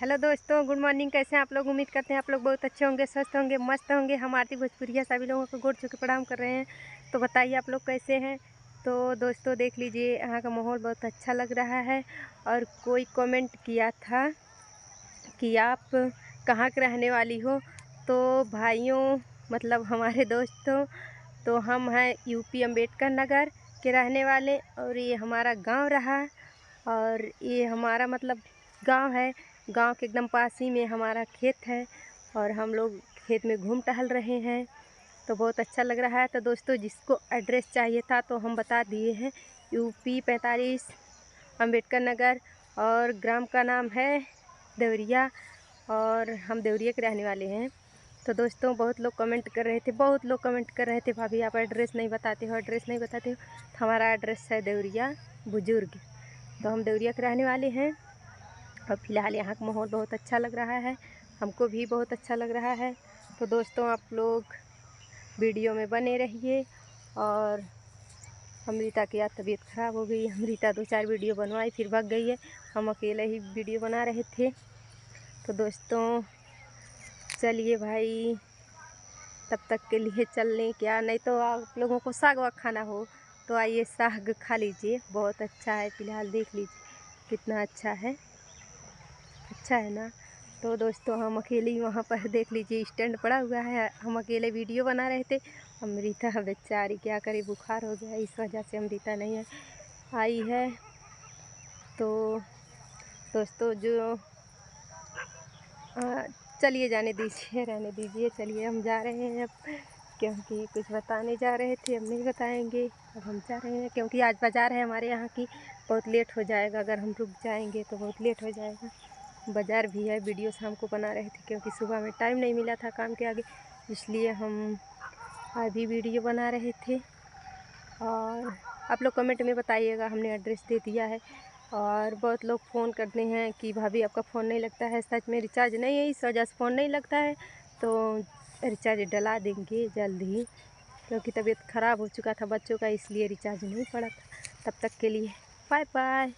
Hello दोस्तों, good morning. कैसे हैं आप लोग? उम्मीद करते हैं आप लोग बहुत अच्छे होंगे, स्वस्थ होंगे, मस्त होंगे। हम आरती भोजपुरिया सभी लोगों को गोड़ छू के प्रणाम कर रहे हैं। तो बताइए आप लोग कैसे हैं। तो दोस्तों देख लीजिए, यहाँ का माहौल बहुत अच्छा लग रहा है। और कोई कमेंट किया था कि आप कहाँ के रहने वाली हो। तो भाइयों मतलब हमारे दोस्तों, तो हम हैं यूपी अम्बेडकर नगर के रहने वाले। और ये हमारा गांव रहा, और ये हमारा मतलब गांव है। गांव के एकदम पास ही में हमारा खेत है, और हम लोग खेत में घूम टहल रहे हैं। तो बहुत अच्छा लग रहा है। तो दोस्तों जिसको एड्रेस चाहिए था तो हम बता दिए हैं, यूपी 45 अम्बेडकर नगर, और ग्राम का नाम है देवरिया, और हम देवरिया के रहने वाले हैं। तो दोस्तों बहुत लोग कमेंट कर रहे थे, भाभी आप एड्रेस नहीं बताते हो, एड्रेस नहीं बताते हो। तो हमारा एड्रेस है देवरिया बुजुर्ग। तो हम देवरिया के रहने वाले हैं। और फिलहाल यहाँ का माहौल बहुत अच्छा लग रहा है, हमको भी बहुत अच्छा लग रहा है। तो दोस्तों आप लोग वीडियो में बने रहिए। और अमृता की आज तबीयत ख़राब हो गई। अमृता 2-4 वीडियो बनवाई फिर भाग गई है। हम अकेले ही वीडियो बना रहे थे। तो दोस्तों चलिए भाई, तब तक के लिए चल लें क्या। नहीं तो आप लोगों को साग वाग खाना हो तो आइए साग खा लीजिए, बहुत अच्छा है। फिलहाल देख लीजिए कितना अच्छा है, अच्छा है ना। तो दोस्तों हम अकेले ही वहाँ पर देख लीजिए स्टैंड पड़ा हुआ है, हम अकेले वीडियो बना रहे थे। अमृता बेचारी क्या करे, बुखार हो गया, इस वजह से अमृता नहीं है आई है। तो दोस्तों जो चलिए जाने दीजिए, रहने दीजिए। चलिए हम जा रहे हैं अब, क्योंकि कुछ बताने जा रहे थे, अब नहीं बताएंगे। अब हम जा रहे हैं क्योंकि आज बाज़ार है हमारे यहाँ की, बहुत लेट हो जाएगा। अगर हम रुक जाएंगे तो बहुत लेट हो जाएगा। बाज़ार भी है, वीडियो शाम को बना रहे थे क्योंकि सुबह में टाइम नहीं मिला था काम के आगे, इसलिए हम अभी वीडियो बना रहे थे। और आप लोग कमेंट में बताइएगा, हमने एड्रेस दे दिया है। और बहुत लोग फ़ोन करते हैं कि भाभी आपका फ़ोन नहीं लगता है। सच में रिचार्ज नहीं है, इस वजह से फ़ोन नहीं लगता है। तो रिचार्ज डला देंगे जल्द ही, क्योंकि तबीयत ख़राब हो चुका था बच्चों का, इसलिए रिचार्ज नहीं पड़ा था। तब तक के लिए बाय बाय।